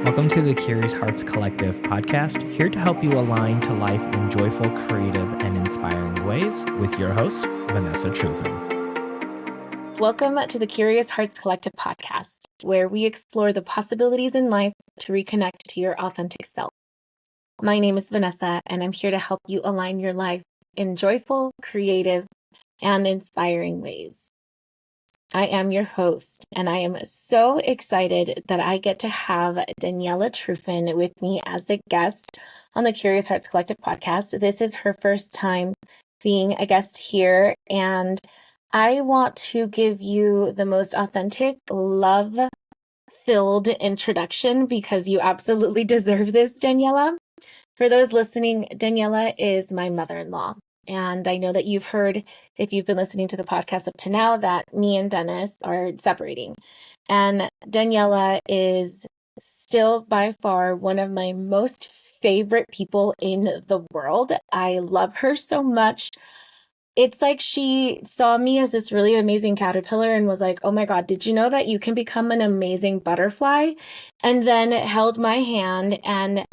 Welcome to the Curious Hearts Collective podcast, here to help you align to life in joyful, creative, and inspiring ways with your host, Vanessa Trufin. Welcome to the Curious Hearts Collective podcast, where we explore the possibilities in life to reconnect to your authentic self. My name is Vanessa, and I'm here to help you align your life in joyful, creative, and inspiring ways. I am your host, and I am so excited that I get to have Daniela Trufin with me as a guest on the Curious Hearts Collective podcast. This is her first time being a guest here, and I want to give you the most authentic, love-filled introduction because you absolutely deserve this, Daniela. For those listening, Daniela is my mother-in-law. And I know that you've heard, if you've been listening to the podcast up to now, that me and Dennis are separating. And Daniela is still by far one of my most favorite people in the world. I love her so much. It's like she saw me as this really amazing caterpillar and was like, oh my God, did you know that you can become an amazing butterfly? And then held my hand and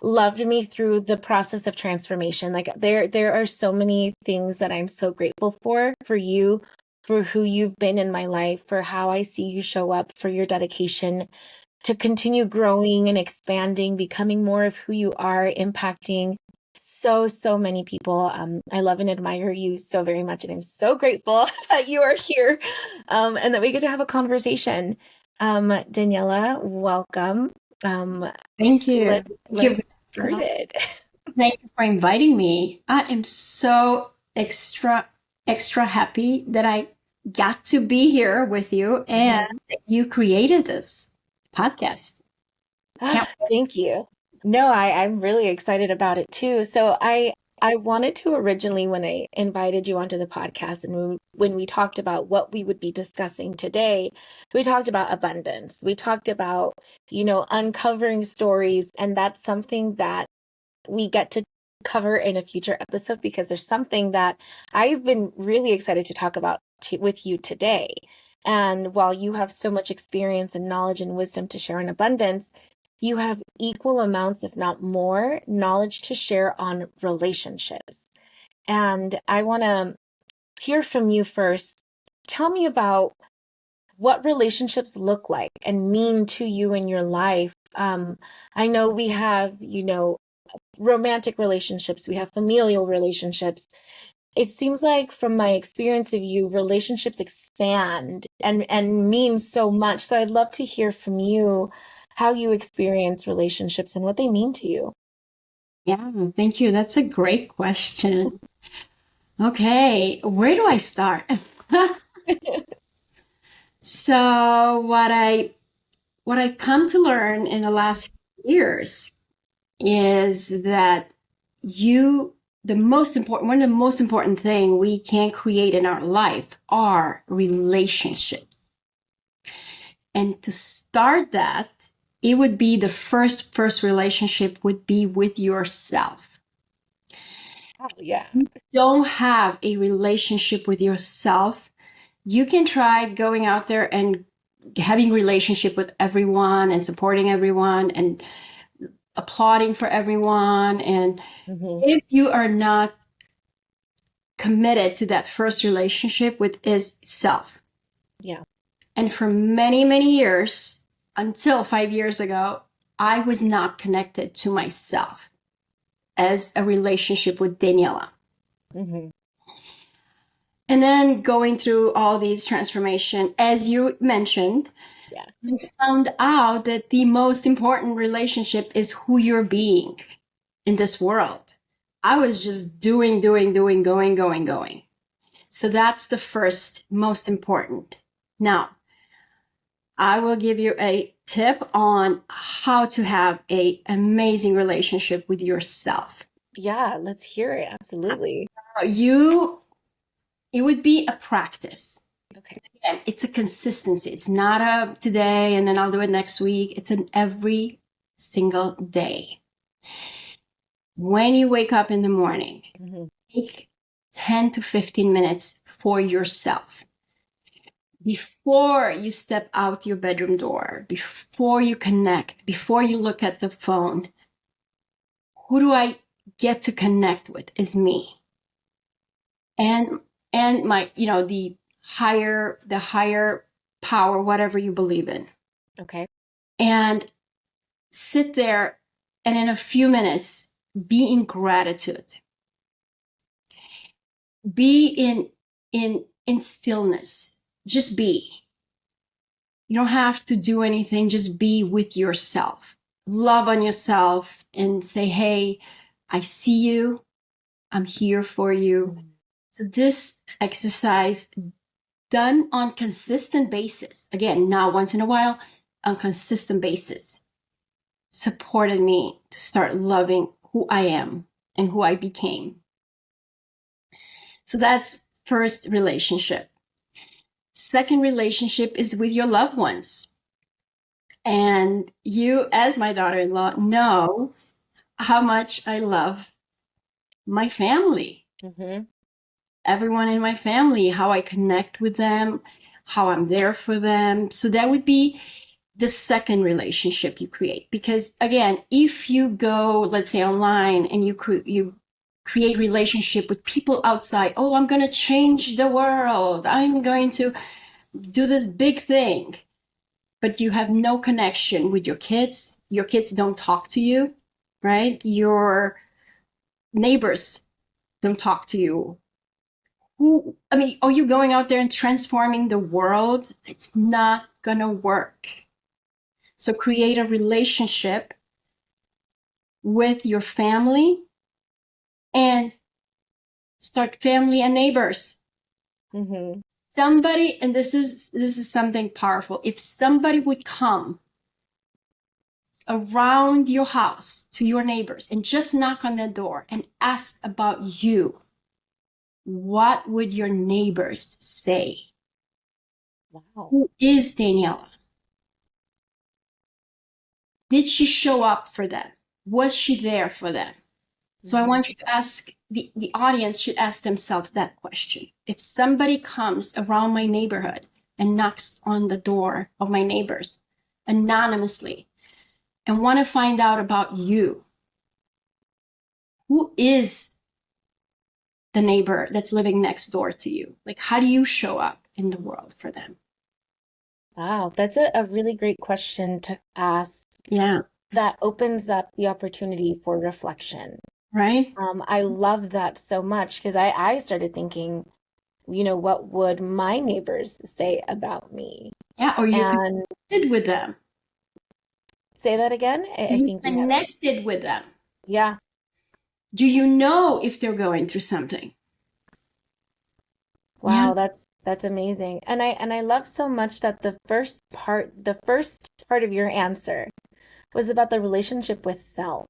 loved me through the process of transformation. Like there are so many things that I'm so grateful for you, for who you've been in my life, for how I see you show up, for your dedication to continue growing and expanding, becoming more of who you are, impacting so many people. I love and admire you so very much, and I'm so grateful that you are here, and that we get to have a conversation. Daniela, welcome. Thank you. Let's get started. Thank you for inviting me. I am so extra happy that I got to be here with you and that you created this podcast. Thank you. No, I'm really excited about it too. So I wanted to originally, when I invited you onto the podcast and when we talked about what we would be discussing today, we talked about abundance. We talked about, uncovering stories. And that's something that we get to cover in a future episode because there's something that I've been really excited to talk about with you today. And while you have so much experience and knowledge and wisdom to share in abundance, you have equal amounts, if not more, knowledge to share on relationships. And I want to hear from you first. Tell me about what relationships look like and mean to you in your life. I know we have, romantic relationships, we have familial relationships. It seems like from my experience of you, relationships expand and mean so much. So I'd love to hear from you how you experience relationships and what they mean to you. Yeah, thank you. That's a great question. Okay, where do I start? So what I come to learn in the last few years is that one of the most important thing we can create in our life are relationships. And to start that, it would be the first relationship would be with yourself. Oh, yeah. If you don't have a relationship with yourself, you can try going out there and having relationship with everyone and supporting everyone and applauding for everyone. And if you are not committed to that first relationship with is self. Yeah. And for many, many years, until 5 years ago, I was not connected to myself as a relationship with Daniela. And then going through all these transformation, as you mentioned, I found out that the most important relationship is who you're being in this world. I was just doing, going. So that's the first most important. Now, I will give you a tip on how to have an amazing relationship with yourself. Yeah, let's hear it. Absolutely. It would be a practice. Okay. And it's a consistency. It's not a today and then I'll do it next week. It's an every single day. When you wake up in the morning, take 10 to 15 minutes for yourself. before you step out your bedroom door, before you connect, before you look at the phone, who do I get to connect with is me. And my, the higher power, whatever you believe in. Okay. And sit there and in a few minutes be in gratitude. Be in stillness. Just be. You don't have to do anything, just be with yourself. Love on yourself and say, hey, I see you. I'm here for you. So this exercise done on consistent basis, again, not once in a while, on consistent basis, supported me to start loving who I am and who I became. So that's first relationship. Second relationship is with your loved ones. And you, as my daughter-in-law, know how much I love my family. Mm-hmm. Everyone in my family, how I connect with them, how I'm there for them. So that would be the second relationship you create. Because again, if you go, let's say online and you create relationship with people outside, oh, I'm going to change the world, I'm going to do this big thing, but you have no connection with your kids don't talk to you, right? Your neighbors don't talk to you. Are you going out there and transforming the world? It's not gonna work. So create a relationship with your family and start family and neighbors. Mm-hmm. Somebody, and this is something powerful. If somebody would come around your house to your neighbors and just knock on their door and ask about you, what would your neighbors say? Wow. Who is Daniela? Did she show up for them? Was she there for them? So I want you to ask, the audience should ask themselves that question. If somebody comes around my neighborhood and knocks on the door of my neighbors anonymously and want to find out about you, who is the neighbor that's living next door to you? Like, how do you show up in the world for them? Wow, that's a really great question to ask. Yeah. That opens up the opportunity for reflection. Right? I love that so much because I started thinking, what would my neighbors say about me? Yeah, or you And connected with them. say that again. I You think connected with them. Yeah. Do you know if they're going through something? Wow, Yeah. that's amazing. And I love so much that the first part of your answer was about the relationship with self.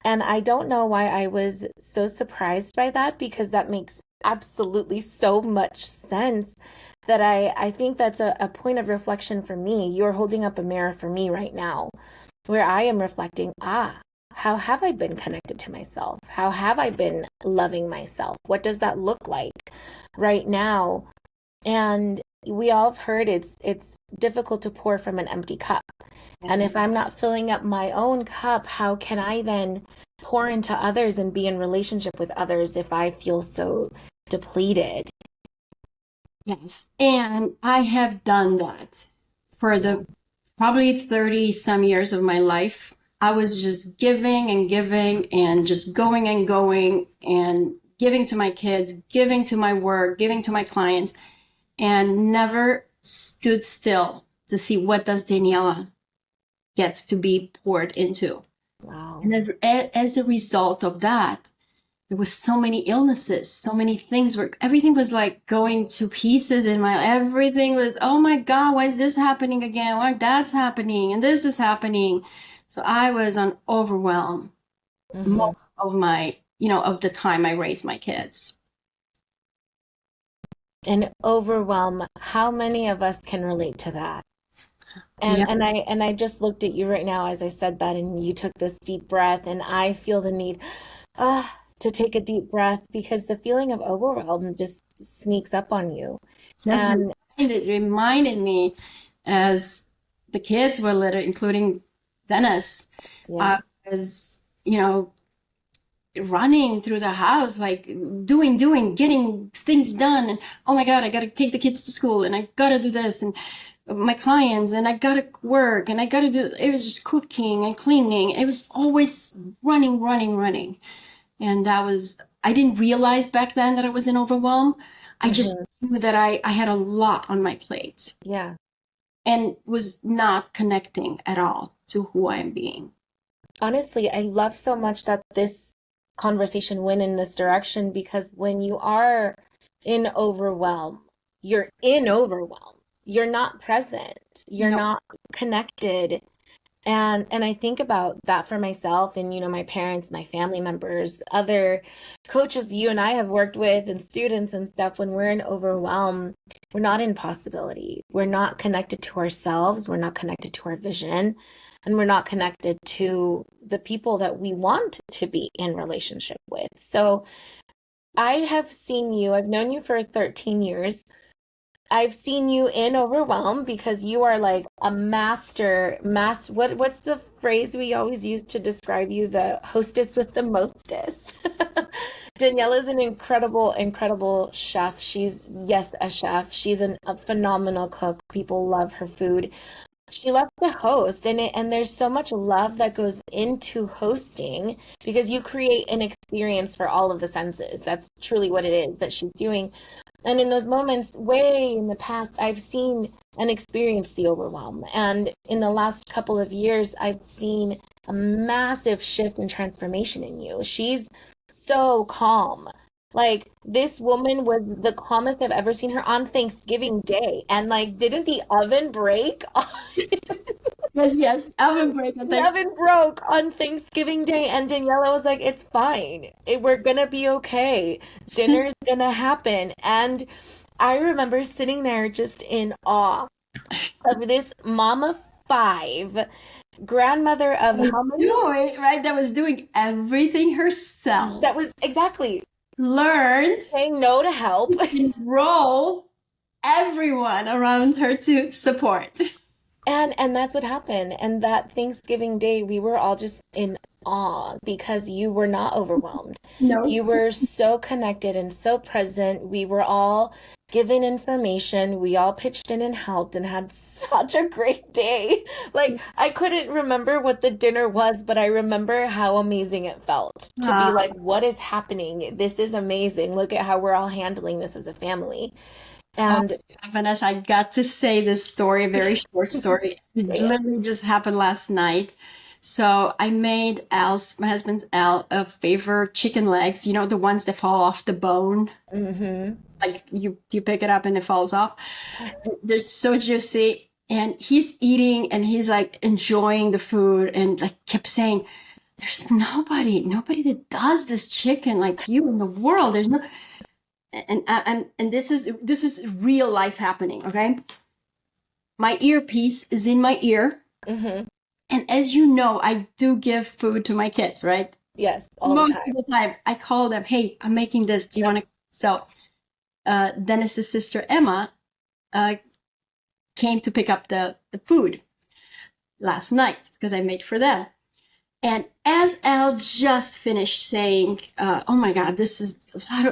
And I don't know why I was so surprised by that because that makes absolutely so much sense that I think that's a point of reflection for me. You're holding up a mirror for me right now where I am reflecting, how have I been connected to myself? How have I been loving myself? What does that look like right now? And we all have heard it's difficult to pour from an empty cup. And if I'm not filling up my own cup, how can I then pour into others and be in relationship with others if I feel so depleted? Yes. And I have done that for the probably 30 some years of my life. I was just giving and giving and just going and going and giving to my kids, giving to my work, giving to my clients, and never stood still to see what does Daniela gets to be poured into. Wow. And as a result of that, there was so many illnesses, so many things everything was like going to pieces in everything was, oh my God, why is this happening again? Why that's happening and this is happening. So I was on overwhelm most of of the time I raised my kids. And overwhelm, how many of us can relate to that? And I just looked at you right now as I said that, and you took this deep breath, and I feel the need to take a deep breath because the feeling of overwhelm just sneaks up on you. And it reminded me as the kids were little, including Dennis, Yeah. was, running through the house, like doing, getting things done. And oh my God, I got to take the kids to school and I got to do this and my clients and I got to work and I got to do, it was just cooking and cleaning. It was always running. And I didn't realize back then that I was in overwhelm. I just knew that I had a lot on my plate. Yeah. And was not connecting at all to who I am being. Honestly, I love so much that this conversation went in this direction, because when you are in overwhelm, you're in overwhelm. You're not present. You're not connected. And I think about that for myself and, my parents, my family members, other coaches you and I have worked with and students and stuff. When we're in overwhelm, we're not in possibility. We're not connected to ourselves. We're not connected to our vision. And we're not connected to the people that we want to be in relationship with. So I have seen you, I've known you for 13 years. I've seen you in overwhelm because you are like a master, what's the phrase we always use to describe you? The hostess with the mostest. Daniela is an incredible chef. She's, yes, a chef. She's a phenomenal cook. People love her food. She loves to host, and there's so much love that goes into hosting because you create an experience for all of the senses. That's truly what it is that she's doing. And in those moments, way in the past, I've seen and experienced the overwhelm. And in the last couple of years, I've seen a massive shift and transformation in you. She's so calm. Like, this woman was the calmest I've ever seen her on Thanksgiving Day. And like, didn't the oven break? Yes, oven break on The oven broke on Thanksgiving Day, and Daniela was like, it's fine. We're gonna be okay. Dinner's gonna happen. And I remember sitting there just in awe of this mom of 5, grandmother of how many? That was doing everything herself. That was exactly. Learned. Saying no to help. Enroll everyone around her to support. And that's what happened. And that Thanksgiving Day, we were all just in awe because you were not overwhelmed. No. You were so connected and so present. We were all given information. We all pitched in and helped and had such a great day. Like, I couldn't remember what the dinner was, but I remember how amazing it felt to be like, what is happening? This is amazing. Look at how we're all handling this as a family. And Vanessa, I got to say this story, a very short story. It literally just happened last night. So I made my husband's Al, a favorite chicken legs, the ones that fall off the bone. Mm-hmm. Like you pick it up and it falls off. They're so juicy. And he's eating and he's like enjoying the food and like kept saying, there's nobody that does this chicken like you in the world. There's no... And this is real life happening, okay? My earpiece is in my ear. Mm-hmm. And as you know, I do give food to my kids, right? Yes, most of the time. I call them, hey, I'm making this. Do you want to? So Dennis's sister, Emma, came to pick up the food last night because I made for them. And as Al just finished saying, oh my God,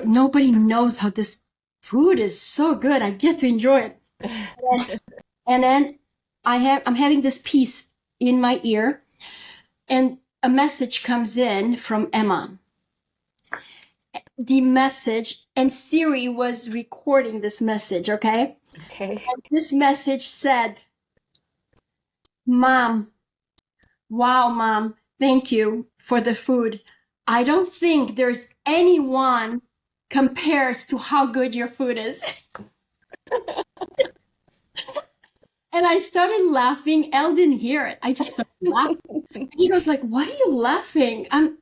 nobody knows how this food is so good. I get to enjoy it. And then I'm having this piece in my ear and a message comes in from Emma. The message, and Siri was recording this message, okay? Okay. And this message said, Mom, wow, Mom, thank you for the food. I don't think there's anyone compares to how good your food is. And I started laughing. Elle didn't hear it. I just started laughing. He goes like, what are you laughing? I'm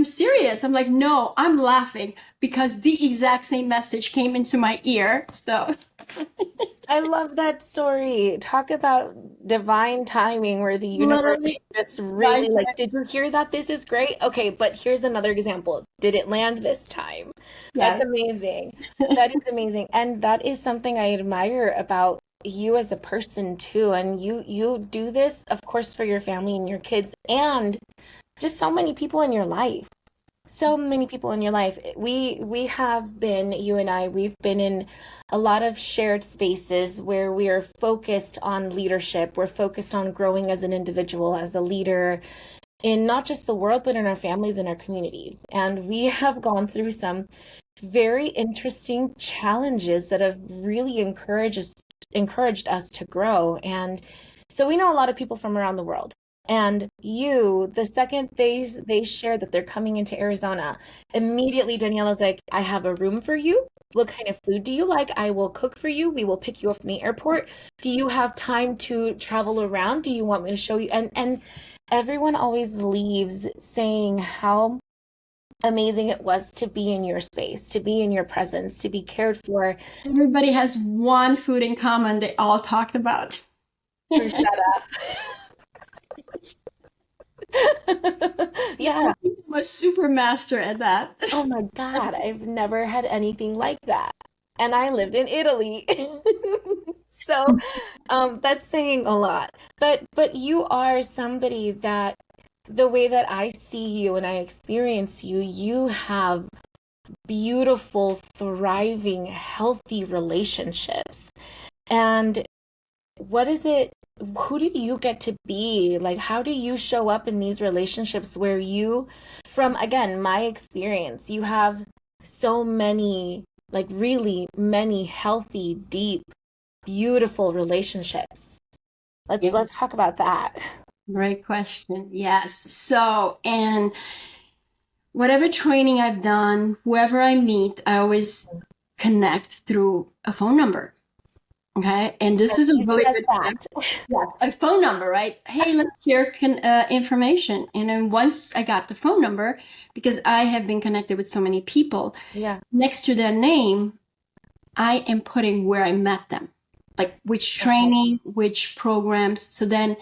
serious. I'm like, no, I'm laughing because the exact same message came into my ear. So I love that story. Talk about divine timing where the universe Literally, just right? really like, did you hear that? This is great. Okay, but here's another example. Did it land this time? That's Yes. amazing. That is amazing. And that is something I admire about you as a person too. And you do this, of course, for your family and your kids and just so many people in your life. So many people in your life. We have been, you and I, we've been in a lot of shared spaces where we are focused on leadership. We're focused on growing as an individual, as a leader in not just the world, but in our families and our communities. And we have gone through some very interesting challenges that have really encouraged us to grow. And so we know a lot of people from around the world. And you, the second they share that they're coming into Arizona, immediately Daniela's like, I have a room for you. What kind of food do you like? I will cook for you. We will pick you up from the airport. Do you have time to travel around? Do you want me to show you? And everyone always leaves saying how amazing it was to be in your space, to be in your presence, to be cared for. Everybody has one food in common they all talked about. Shut up. Yeah. I'm a super master at that. Oh my God, I've never had anything like that. And I lived in Italy. So, that's saying a lot. But you are somebody that the way that I see you and I experience you, you have beautiful, thriving, healthy relationships. And what is it? Who do you get to be? Like, how do you show up in these relationships where you, from again, my experience, you have so many, like, really many healthy, deep, beautiful relationships. Let's talk about that. Great question. Yes. So, and whatever training I've done, whoever I meet, I always connect through a phone number. Okay. And this is a really good fact. Yes, a phone number, right? Hey, let's share information. And then once I got the phone number, because I have been connected with so many people, next to their name, I am putting where I met them, like which training, which programs. So then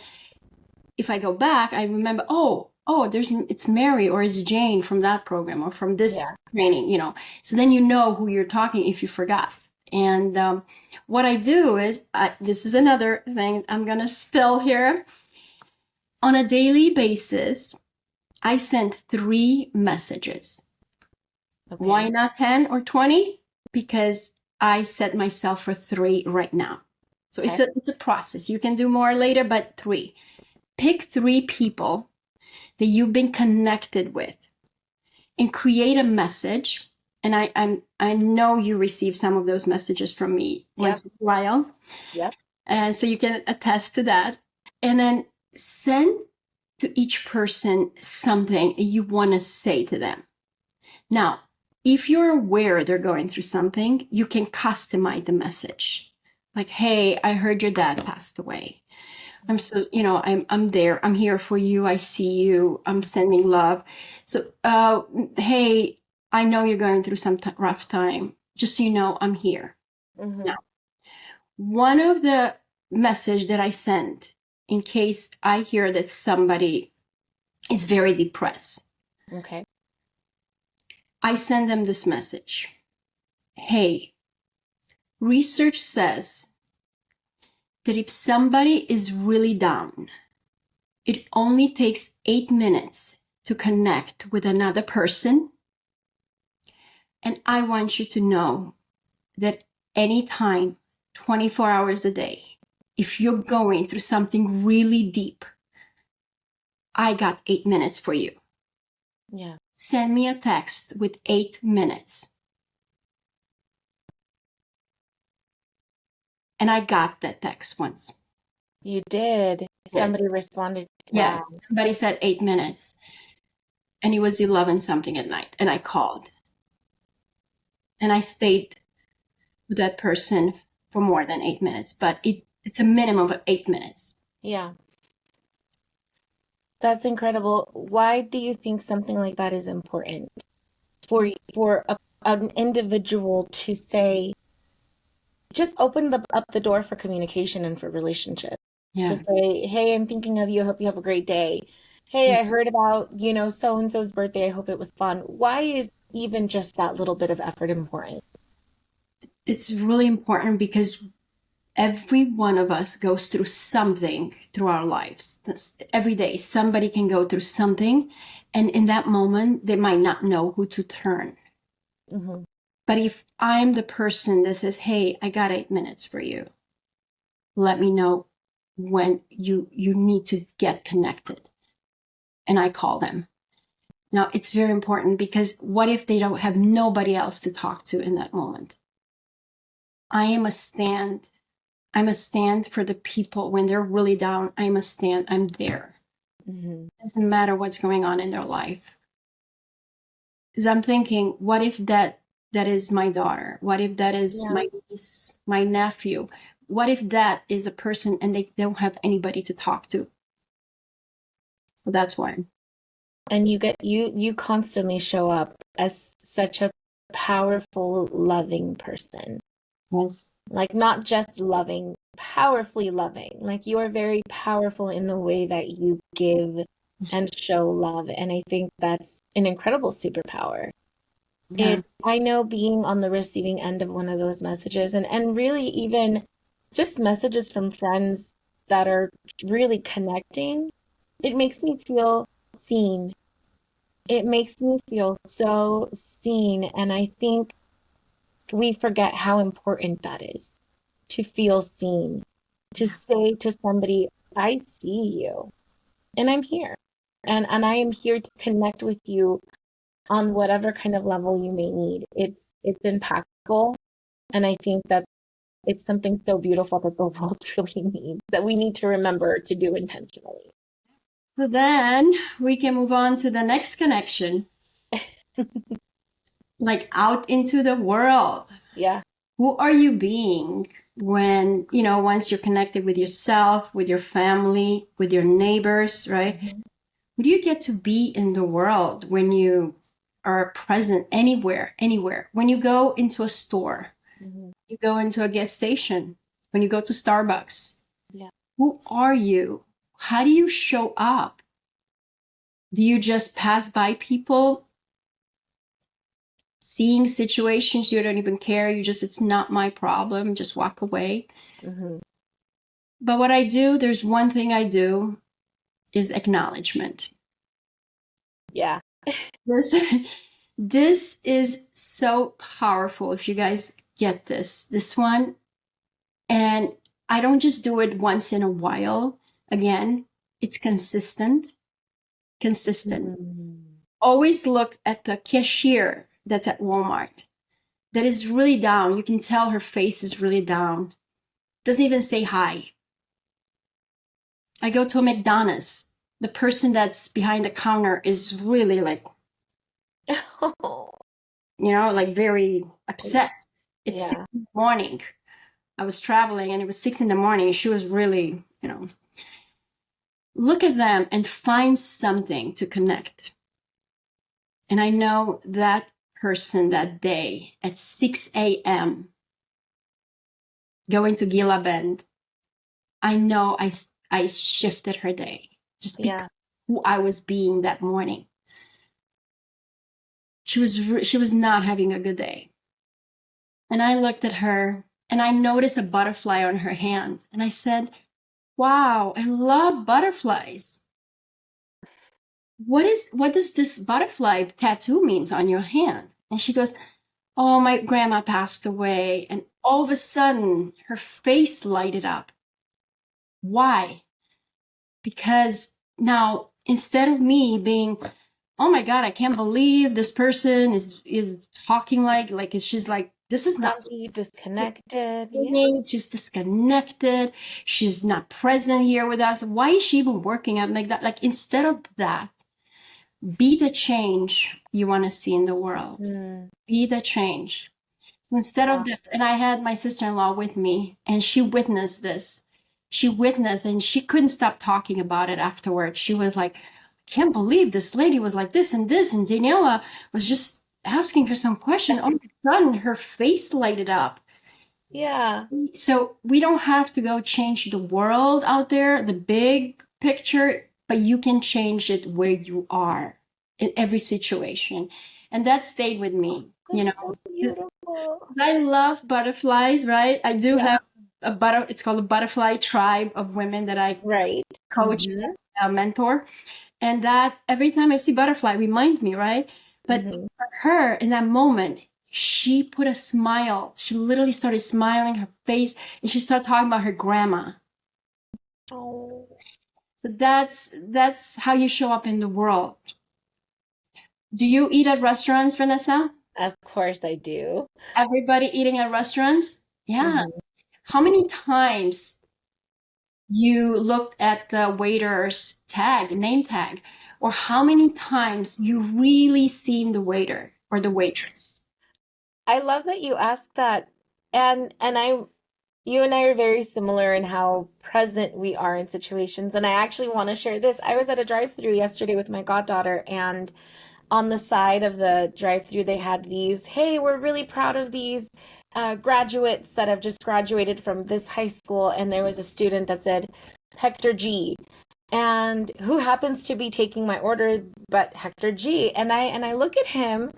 if I go back, I remember, it's Mary or it's Jane from that program or from this training, So then you know who you're talking if you forgot. And what I do is, this is another thing I'm going to spill here. On a daily basis, I send 3 messages. Okay. Why not 10 or 20? Because I set myself for 3 right now. So it's a process. You can do more later, but 3. Pick 3 people that you've been connected with and create a message. And I know you receive some of those messages from me once in a while. Yep. And so you can attest to that. And then send to each person something you want to say to them. Now, if you're aware they're going through something, you can customize the message. Like, hey, I heard your dad passed away. I'm so, I'm there. I'm here for you. I see you. I'm sending love. So, hey, I know you're going through some rough time. Just so you know, I'm here. Mm-hmm. Now, one of the message that I send in case I hear that somebody is very depressed. Okay. I send them this message. Hey, research says that if somebody is really down, it only takes 8 minutes to connect with another person. And I want you to know that anytime, 24 hours a day, if you're going through something really deep, I got 8 minutes for you. Yeah. Send me a text with 8 minutes. And I got that text once. You did? Somebody responded? Yes. Wow. Somebody said 8 minutes. And it was 11 something at night. And I called. And I stayed with that person for more than 8 minutes. But it's a minimum of 8 minutes. Yeah. That's incredible. Why do you think something like that is important for an individual to say, just open up the door for communication and for relationship. Yeah. Just say, hey, I'm thinking of you. I hope you have a great day. Hey, I heard about, so-and-so's birthday. I hope it was fun. Why is even just that little bit of effort important? It's really important because every one of us goes through something through our lives. Every day, somebody can go through something. And in that moment, they might not know who to turn. Mm-hmm. But if I'm the person that says, hey, I got 8 minutes for you, let me know when you need to get connected. And I call them. Now, it's very important because what if they don't have nobody else to talk to in that moment? I'm a stand for the people when they're really down. I'm there. Mm-hmm. Doesn't matter what's going on in their life. Because I'm thinking, what if that is my daughter? What if that is my niece, my nephew? What if that is a person and they don't have anybody to talk to? So that's why. And you constantly show up as such a powerful, loving person. Yes. Like not just loving, powerfully loving. Like you are very powerful in the way that you give and show love. And I think that's an incredible superpower. Yeah. I know being on the receiving end of one of those messages and really even just messages from friends that are really connecting, it makes me feel seen. It makes me feel so seen. And I think we forget how important that is to feel seen, to say to somebody, I see you and I'm here. And I am here to connect with you on whatever kind of level you may need. It's impactful. And I think that it's something so beautiful that the world really needs, that we need to remember to do intentionally. So then we can move on to the next connection. Like out into the world. Yeah. Who are you being when, once you're connected with yourself, with your family, with your neighbors, right? Mm-hmm. Who do you get to be in the world when you are present anywhere? When you go into a store, Mm-hmm. you go into a gas station, when you go to Starbucks. Yeah. Who are you? How do you show up? Do you just pass by people, seeing situations you don't even care? It's not my problem, just walk away. Mm-hmm. But there's one thing I do is acknowledgement. Yeah. This is so powerful if you guys get this one. And I don't just do it once in a while. Again, it's consistent. Mm-hmm. Always look at the cashier that's at Walmart that is really down. You can tell her face is really down. Doesn't even say hi. I go to a McDonald's. The person that's behind the counter is really like, like very upset. It's 6 in the morning. I was traveling and it was 6 in the morning. She was really, look at them and find something to connect. And I know that person that day at 6 a.m. going to Gila Bend, I know I shifted her day just because who I was being that morning. She was not having a good day. And I looked at her and I noticed a butterfly on her hand. And I said, wow, I love butterflies. What does this butterfly tattoo means on your hand? And she goes, oh, my grandma passed away. And all of a sudden her face lighted up. Why? Because now instead of me being, oh my God, I can't believe this person is talking like she's like, this is not disconnected. Yeah. She's disconnected. She's not present here with us. Why is she even working out like that? Like instead of that, be the change you want to see in the world. Be the change. Instead of that, and I had my sister-in-law with me and she witnessed this. She witnessed and she couldn't stop talking about it afterwards. She was like, I can't believe this lady was like this. And Daniela was just asking her some question. All of a sudden, her face lighted up. Yeah. So we don't have to go change the world out there, the big picture, but you can change it where you are in every situation. And that stayed with me, you That's know, so 'cause beautiful. I love butterflies, right? I do Yeah. have it's called a butterfly tribe of women that I Right. coach, Mhm. mentor. And that every time I see butterfly reminds me, right? But Mhm. for her in that moment, she put a smile. She literally started smiling her face and she started talking about her grandma. Oh. So that's how you show up in the world. Do you eat at restaurants, Vanessa? Of course I do. Everybody eating at restaurants? Yeah. Mhm. How many times you looked at the waiter's tag, name tag, or how many times you really seen the waiter or the waitress? I love that you asked that. And you and I are very similar in how present we are in situations. And I actually want to share this. I was at a drive-through yesterday with my goddaughter, and on the side of the drive-through, they had these, hey, we're really proud of these graduates that have just graduated from this high school. And there was a student that said, Hector G. And who happens to be taking my order but Hector G. And I look at him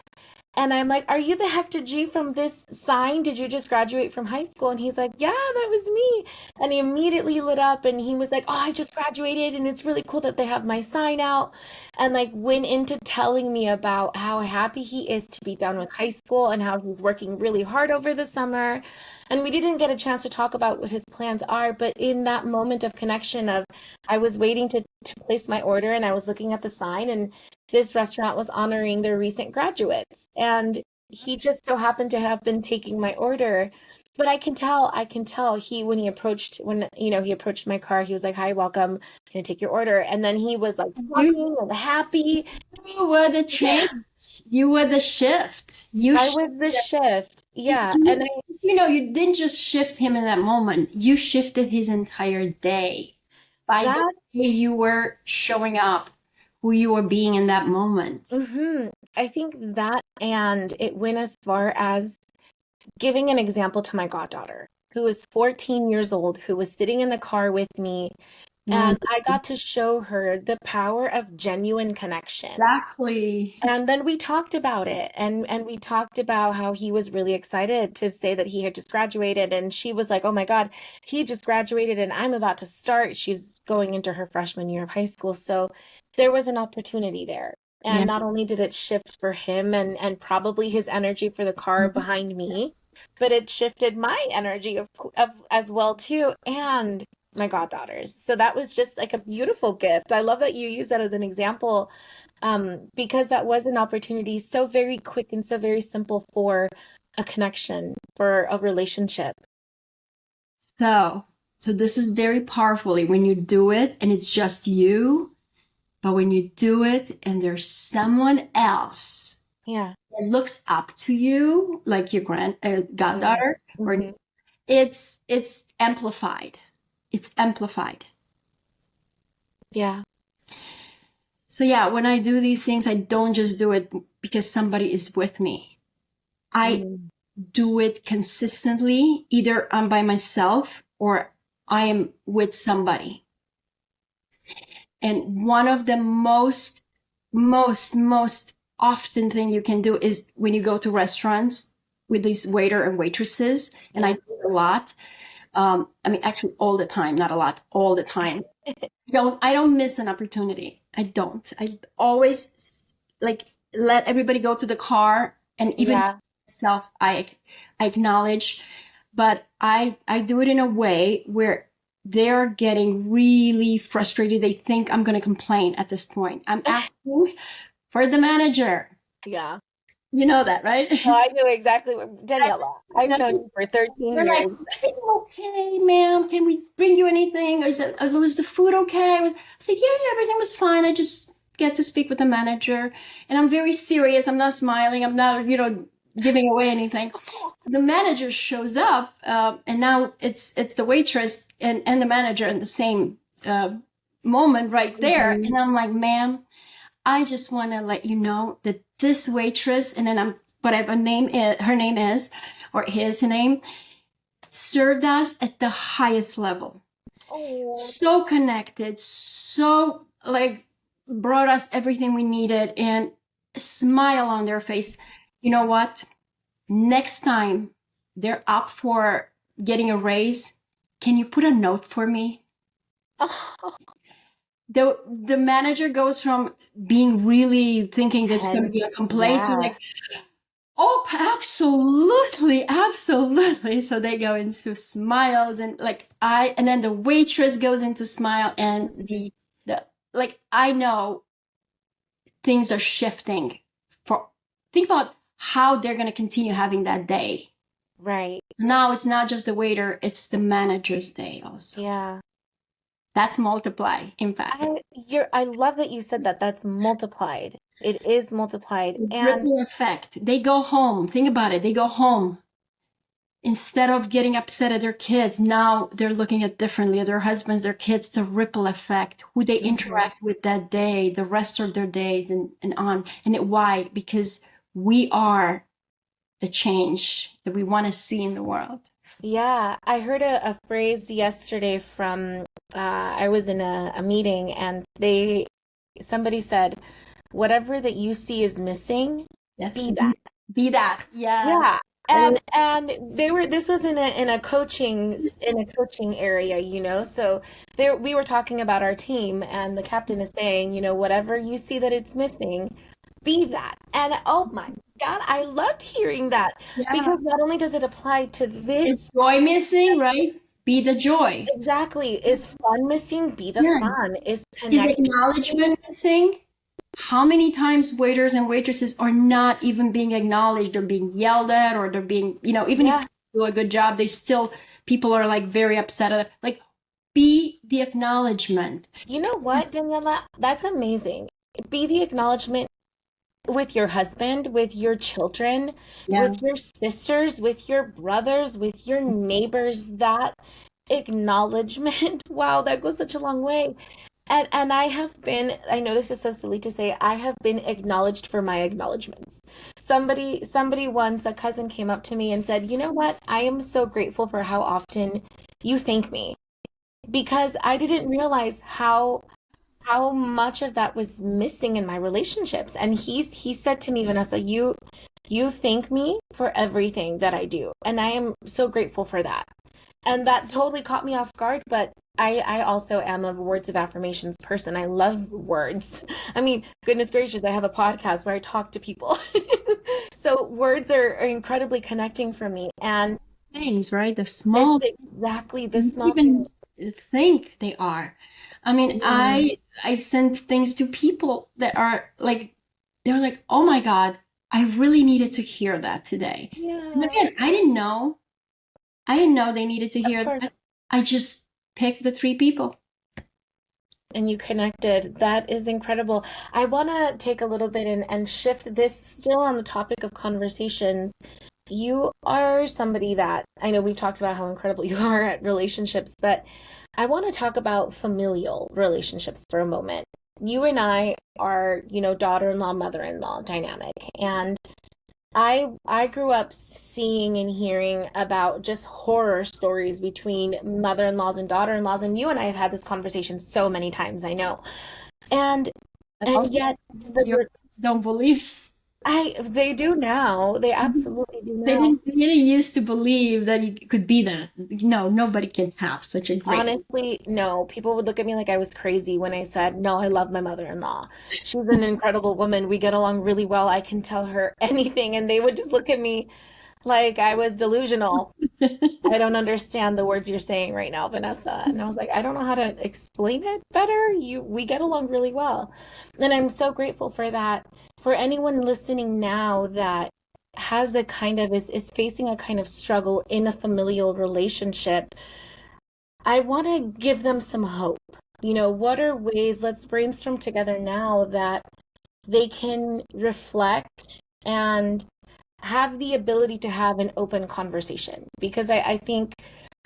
and I'm like, "Are you the Hector G from this sign? Did you just graduate from high school?" And he's like, "Yeah, that was me." And he immediately lit up and he was like, "Oh, I just graduated and it's really cool that they have my sign out." And like went into telling me about how happy he is to be done with high school and how he's working really hard over the summer. And we didn't get a chance to talk about what his plans are, but in that moment of connection of I was waiting to place my order and I was looking at the sign and this restaurant was honoring their recent graduates. And he just so happened to have been taking my order. But I can tell when he approached my car, he was like, "Hi, welcome. Can I take your order?" And then he was like You, talking and happy. you were the change. You were the shift. I was the shift. Yeah. And You didn't just shift him in that moment. You shifted his entire day by the that way you were showing up, who you were being in that moment. I think that and it went as far as giving an example to my goddaughter, who is 14 years old, who was sitting in the car with me. Mm, And I got to show her the power of genuine connection. exactly. And then we talked about it and we talked about how he was really excited to say that he had just graduated and she was like, "Oh my God, he just graduated and I'm about to start." She's going into her freshman year of high school. So there was an opportunity there. Yeah. And not only did it shift for him and probably his energy for the car behind me, but it shifted my energy of as well too and my goddaughters. So that was just like a beautiful gift. I love that you use that as an example because that was an opportunity so very quick and so very simple for a connection, for a relationship. So this is very powerful when you do it and it's just you, but when you do it and there's someone else Yeah. that looks up to you, like your goddaughter, or Mm-hmm. it's amplified. It's amplified. Yeah. So yeah, when I do these things, I don't just do it because somebody is with me. I do it consistently. Either I'm by myself or I am with somebody. And one of the most often thing you can do is when you go to restaurants with these waiter and waitresses, and I do it a lot. I mean, actually all the time, not a lot, all the time. I don't miss an opportunity. I don't. I always like let everybody go to the car, and even Yeah. myself, I acknowledge, but I do it in a way where they're getting really frustrated. They think I'm going to complain at this point. I'm asking for the manager. Yeah. You know that, right? Oh, I know exactly what Daniela. I've known you for 13 They're like, years. "Are you okay, ma'am? Can we bring you anything? Was the food okay?" I said, "Yeah, everything was fine. I just get to speak with the manager, and I'm very serious. I'm not smiling. I'm not, giving away anything." So the manager shows up, and now it's the waitress and the manager in the same moment right there, Mhm. and I'm like, "Ma'am, I just want to let you know that this waitress, and then I'm whatever name is, her name is, or his name, served us at the highest level. Oh. So connected, so like brought us everything we needed, and a smile on their face. You know what? Next time they're up for getting a raise, can you put a note for me? Oh. The manager goes from being really thinking that's going to be a complaint to like, oh, absolutely, absolutely. So they go into smiles, and and then the waitress goes into smile, and the like, I know things are shifting. Think about how they're going to continue having that day. Right. Now it's not just the waiter, it's the manager's day also. Yeah. That's multiply, in fact. I love that you said that. That's multiplied. It is multiplied. It's and ripple effect. They go home. Think about it. They go home. Instead of getting upset at their kids, now they're looking at differently at their husbands, their kids. It's a ripple effect. Who they interact with that day, the rest of their days, and on. And why? Because we are the change that we want to see in the world. Yeah, I heard a phrase yesterday from I was in a meeting, and somebody said, whatever that you see is missing, be that. Be that. Yes. Yeah. And this was in a coaching area, you know. So we were talking about our team, and the captain is saying, you know, whatever you see that it's missing, be that. And oh my God, I loved hearing that. Yeah. Because not only does it apply to this. Is joy missing, right? Be the joy. Exactly. Is fun missing? Be the fun. Is acknowledgement missing? How many times waiters and waitresses are not even being acknowledged? They're being yelled at, or they're being, you know, even if they do a good job, people are like very upset at it. Like, be the acknowledgement. You know what, Daniela? That's amazing. Be the acknowledgement with your husband, with your children, with your sisters, with your brothers, with your neighbors. That acknowledgement, wow, that goes such a long way. And I know this is so silly to say, I have been acknowledged for my acknowledgments. Somebody once, a cousin, came up to me and said, you know what? I am so grateful for how often you thank me, because I didn't realize how much of that was missing in my relationships. And he said to me, Vanessa, you thank me for everything that I do. And I am so grateful for that. And that totally caught me off guard, but I also am a words of affirmations person. I love words. I mean, goodness gracious, I have a podcast where I talk to people. So words are incredibly connecting for me. And things, right? The small, exactly the small, even think they are. I mean, I send things to people that are like, they're like, oh my God, I really needed to hear that today. Yeah. And again, I didn't know they needed to hear that. I just picked the 3 people. And you connected. That is incredible. I want to take a little bit and shift this, still on the topic of conversations. You are somebody that, I know we've talked about how incredible you are at relationships, but I want to talk about familial relationships for a moment. You and I are, you know, daughter-in-law, mother-in-law dynamic. And I grew up seeing and hearing about just horror stories between mother-in-laws and daughter-in-laws. And you and I have had this conversation so many times, I know. And yet don't believe. They do now. They absolutely do now. They didn't used to believe that it could be that. No, nobody can have such a great. Honestly, no. People would look at me like I was crazy when I said, no, I love my mother-in-law. She's an incredible woman. We get along really well. I can tell her anything. And they would just look at me like I was delusional. I don't understand the words you're saying right now, Vanessa. And I was like, I don't know how to explain it better. We get along really well. And I'm so grateful for that. For anyone listening now that has a kind of is facing a kind of struggle in a familial relationship, I want to give them some hope. You know, what are ways, let's brainstorm together now, that they can reflect and have the ability to have an open conversation. Because I think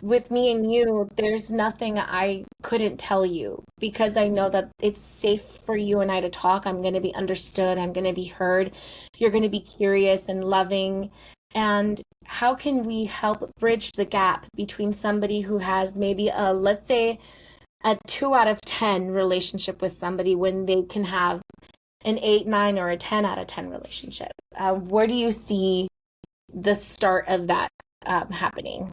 with me and you, there's nothing I couldn't tell you, because I know that it's safe for you and I to talk. I'm going to be understood. I'm going to be heard. You're going to be curious and loving. And how can we help bridge the gap between somebody who has maybe a, let's say, a 2 out of 10 relationship with somebody when they can have an 8, 9, or a 10 out of 10 relationship? Where do you see the start of that happening?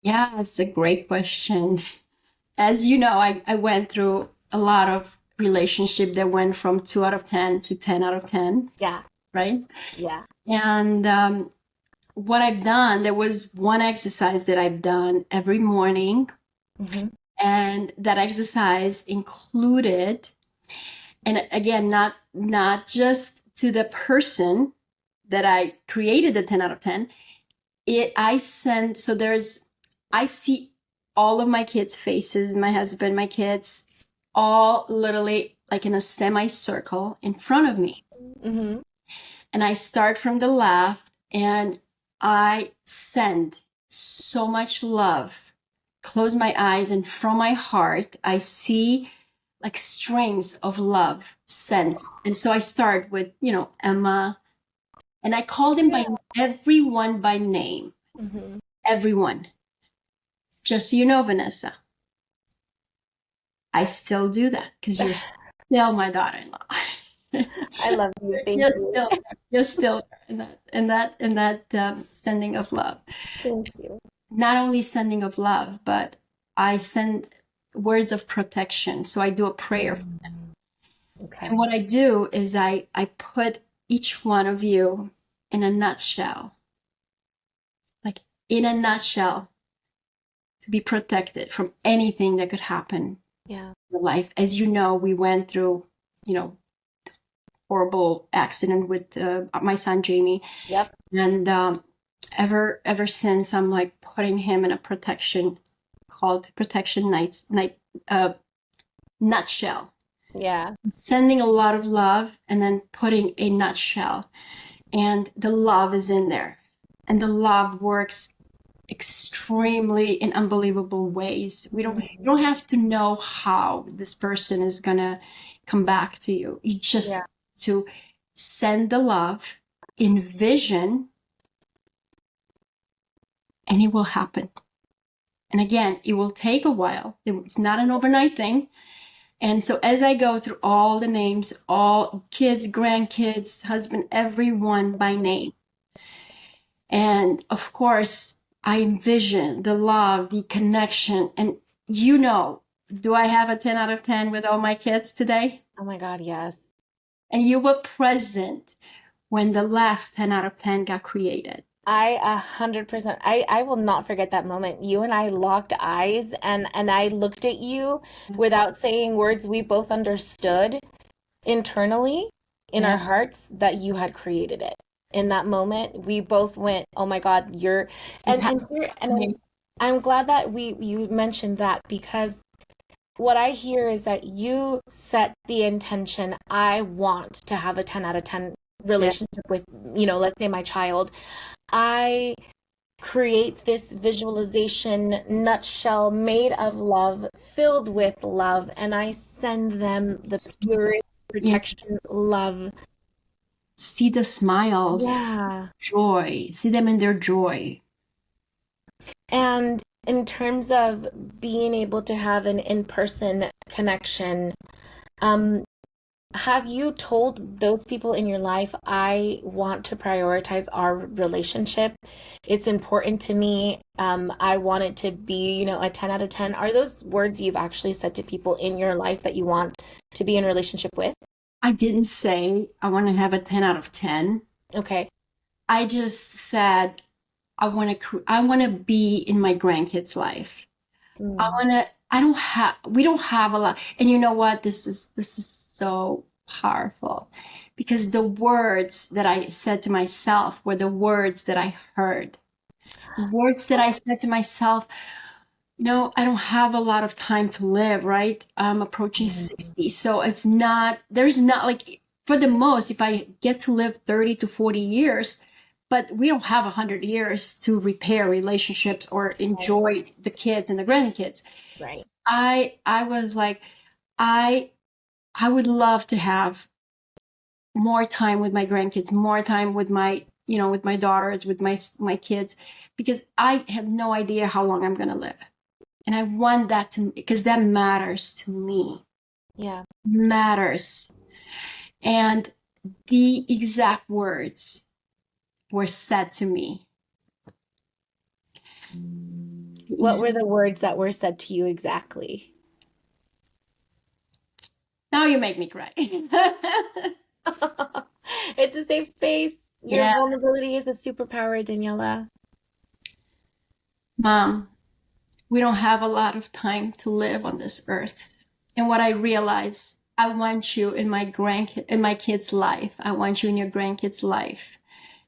Yeah, it's a great question. As you know, I went through a lot of relationship that went from 2 out of 10 to 10 out of 10. Yeah. Right? Yeah. And what I've done, there was one exercise that I've done every morning. Mm-hmm. And that exercise included, and again, not just to the person that I created the 10 out of 10. I see all of my kids' faces, my husband, my kids, all literally like in a semicircle in front of me. Mm-hmm. And I start from the left and I send so much love, close my eyes, and from my heart, I see like strings of love sent. And so I start with, Emma, and I call them by everyone by name. Mm-hmm. Everyone. Just so you know, Vanessa, I still do that because you're still my daughter-in-law. I love you. Thank you. You're still in that sending of love. Thank you. Not only sending of love, but I send words of protection. So I do a prayer for them. Okay. And what I do is I put each one of you in a nutshell. Like in a nutshell, to be protected from anything that could happen in your life. As you know, we went through, horrible accident with my son Jamie. Yep. And ever since, I'm like putting him in a protection called protection nutshell. Yeah. Sending a lot of love and then putting a nutshell, and the love is in there, and the love works extremely in unbelievable ways. You don't have to know how this person is gonna come back to you. You just to send the love, envision, and it will happen. And again, it will take a while. It's not an overnight thing. And so as I go through all the names, all kids, grandkids, husband, everyone by name, and of course, I envision the love, the connection, and do I have a 10 out of 10 with all my kids today? Oh my God, yes. And you were present when the last 10 out of 10 got created. 100%. I will not forget that moment. You and I locked eyes and I looked at you without saying words. We both understood internally in our hearts that you had created it. In that moment, we both went, "Oh my God, I'm glad that you mentioned that, because what I hear is that you set the intention, I want to have a 10 out of 10 relationship with, let's say my child. I create this visualization nutshell made of love, filled with love, and I send them the purest protection, love. See the smiles, joy, see them in their joy. And in terms of being able to have an in-person connection, have you told those people in your life, I want to prioritize our relationship? It's important to me. I want it to be, a 10 out of 10. Are those words you've actually said to people in your life that you want to be in a relationship with? I didn't say I want to have a 10 out of 10. Okay. I just said I want to be in my grandkids' life. We don't have a lot. And you know what? This is so powerful, because the words that I said to myself were the words that I heard. Words that I said to myself, I don't have a lot of time to live, right? I'm approaching 60. So there's not like, for the most, if I get to live 30 to 40 years, but we don't have 100 years to repair relationships or enjoy the kids and the grandkids. Right. So I was like, I would love to have more time with my grandkids, more time with my, with my daughters, with my kids, because I have no idea how long I'm going to live. And I want that because that matters to me. Yeah. Matters. And the exact words were said to me. What were the words that were said to you exactly? Now you make me cry. It's a safe space. Your vulnerability is a superpower, Daniela. Mom, we don't have a lot of time to live on this earth. And what I realized, I want you in my kids' life. I want you in your grandkids' life.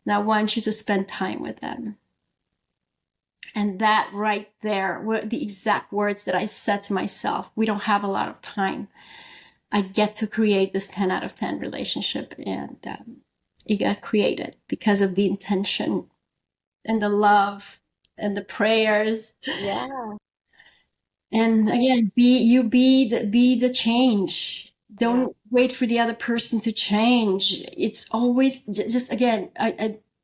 And I want you to spend time with them. And that right there were the exact words that I said to myself. We don't have a lot of time. I get to create this 10 out of 10 relationship, and it got created because of the intention and the love and the prayers. Yeah. And again, be the change. Don't wait for the other person to change. It's always just, again,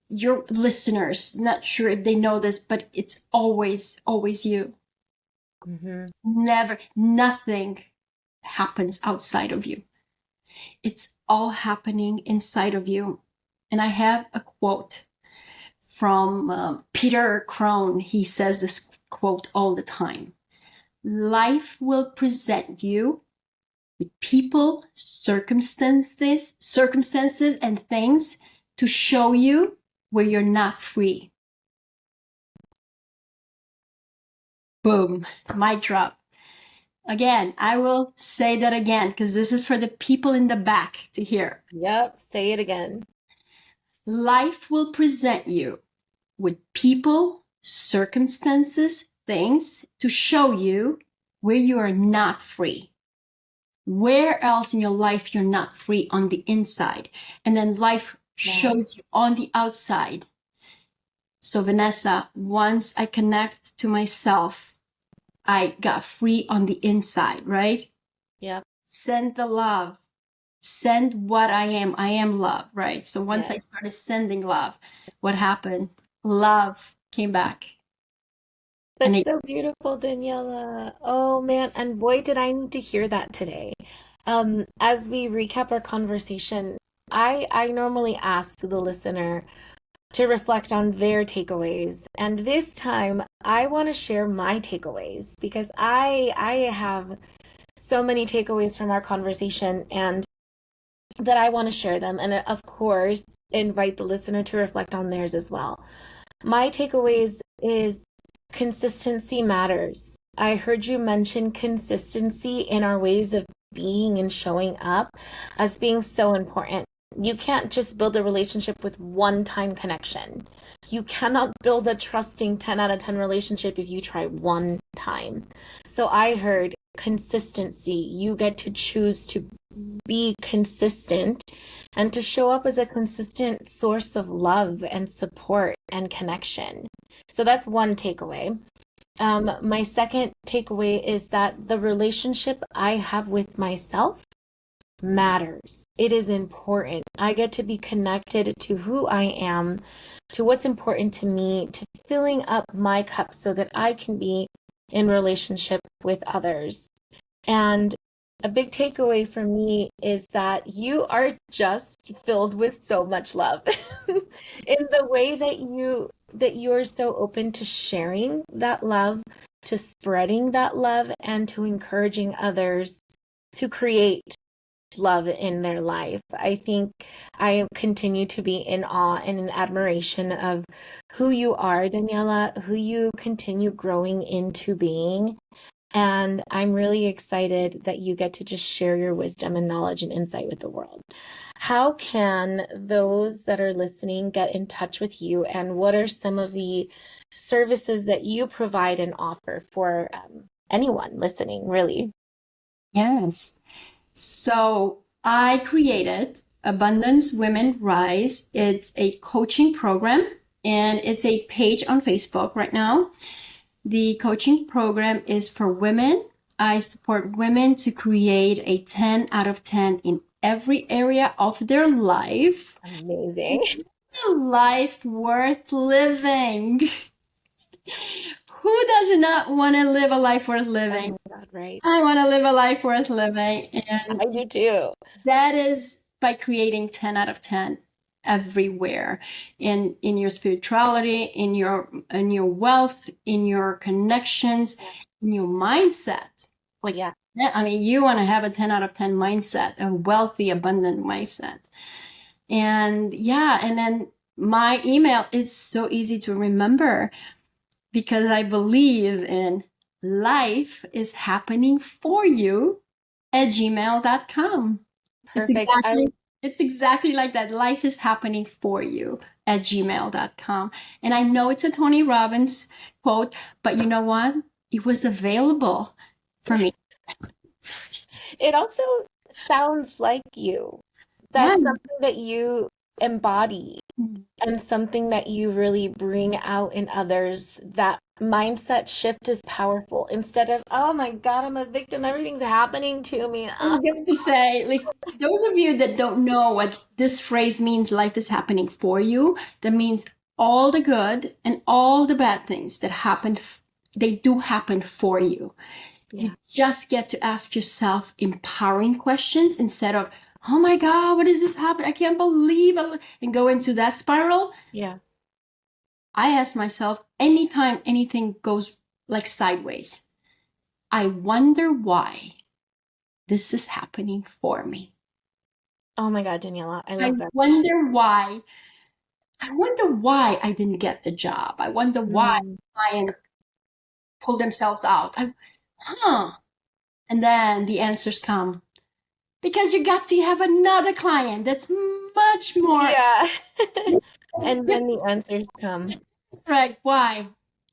your listeners, not sure if they know this, but it's always you. Mm-hmm. Never, nothing happens outside of you. It's all happening inside of you. And I have a quote from Peter Crone. He says this quote all the time. Life will present you with people, circumstances and things to show you where you're not free. Boom, mic drop. Again, I will say that again because this is for the people in the back to hear. Yep, say it again. Life will present you with people, circumstances, things to show you where you are not free. Where else in your life you're not free on the inside. And then life shows you on the outside. So Vanessa, once I connect to myself, I got free on the inside, right? Yeah. Send the love. Send what I am. I am love, right? So once I started sending love, what happened? Love came back. That's so beautiful, Daniela. Oh man, and boy, did I need to hear that today. As we recap our conversation, I normally ask the listener to reflect on their takeaways. And this time I want to share my takeaways because I have so many takeaways from our conversation and that I want to share them. And of course, invite the listener to reflect on theirs as well. My takeaways is consistency matters. I heard you mention consistency in our ways of being and showing up as being so important. You can't just build a relationship with one-time connection. You cannot build a trusting 10 out of 10 relationship if you try one time. So I heard consistency. You get to choose to be consistent and to show up as a consistent source of love and support and connection. So that's one takeaway. My second takeaway is that the relationship I have with myself matters. It is important. I get to be connected to who I am, to what's important to me, to filling up my cup so that I can be in relationship with others. And a big takeaway for me is that you are just filled with so much love in the way that you are so open to sharing that love, to spreading that love, and to encouraging others to create love in their life. I think I continue to be in awe and in admiration of who you are, Daniela, who you continue growing into being. And I'm really excited that you get to just share your wisdom and knowledge and insight with the world. How can those that are listening get in touch with you? And what are some of the services that you provide and offer for anyone listening, really? Yes. So I created Abundance Women Rise. It's a coaching program and it's a page on Facebook right now. The coaching program is for women. I support women to create a 10 out of 10 in every area of their life. Amazing. a life worth living. Who does not want to live a life worth living? Oh my God, right. I want to live a life worth living. And I do too. that is by creating 10 out of 10 everywhere in your spirituality, in your wealth, in your connections, in your mindset. Like, Yeah. I mean, you want to have a 10 out of 10 mindset, a wealthy, abundant mindset. And yeah, and then my email is so easy to remember because I believe in life is happening for you at gmail.com. Perfect. It's exactly like that. Life is happening for you at gmail.com. And I know it's a Tony Robbins quote, but you know what? It was available for me. It also sounds like you. That's something that you embody and something that you really bring out in others. That mindset shift is powerful. Instead of, oh my God, I'm a victim, everything's happening to me. I was going to say, like, those of you that don't know what this phrase means, life is happening for you, that means all the good and all the bad things that happen, they do happen for you. Yeah. You just get to ask yourself empowering questions instead of, oh my God, what is this happening? I can't believe it. And go into that spiral. Yeah. I ask myself anytime anything goes like sideways, I wonder why this is happening for me. Oh my God, Daniela, I love that. I wonder why I didn't get the job. I wonder why clients pull themselves out. And then the answers come. Because you got to have another client that's much more. Yeah. And then the answers come. Right. Why?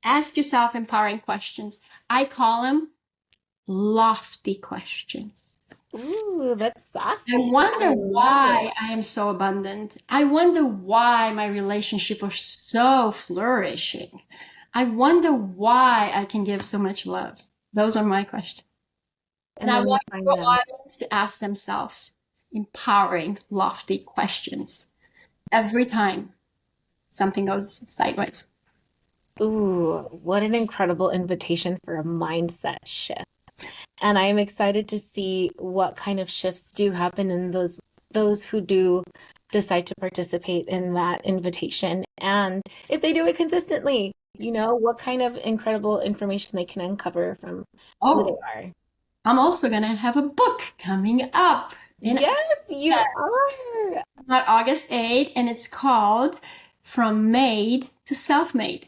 Ask yourself empowering questions. I call them lofty questions. Ooh, that's saucy. I wonder why I am so abundant. I wonder why my relationship was so flourishing. I wonder why I can give so much love. Those are my questions. And I want the audience to ask themselves empowering, lofty questions every time something goes sideways. Ooh, what an incredible invitation for a mindset shift. And I am excited to see what kind of shifts do happen in those who do decide to participate in that invitation. And if they do it consistently, what kind of incredible information they can uncover from who they are. I'm also going to have a book coming up. Yes, you are. On August 8th, and it's called From Made to Self-Made.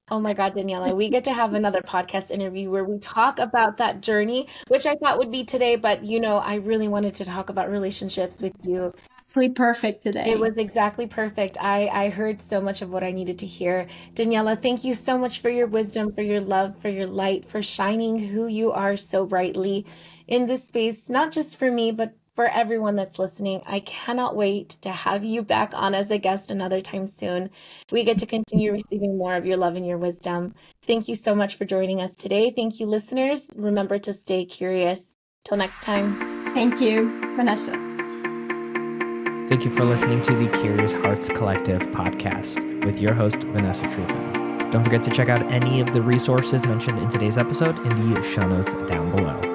Oh my God, Daniela, we get to have another podcast interview where we talk about that journey, which I thought would be today, but I really wanted to talk about relationships with you. Exactly perfect today. It was exactly perfect. I heard so much of what I needed to hear. Daniela, thank you so much for your wisdom, for your love, for your light, for shining who you are so brightly in this space, not just for me, but for everyone that's listening. I cannot wait to have you back on as a guest another time soon. We get to continue receiving more of your love and your wisdom. Thank you so much for joining us today. Thank you, listeners. Remember to stay curious. Till next time. Thank you, Vanessa. Thank you for listening to the Curious Hearts Collective podcast with your host, Vanessa Trufin. Don't forget to check out any of the resources mentioned in today's episode in the show notes down below.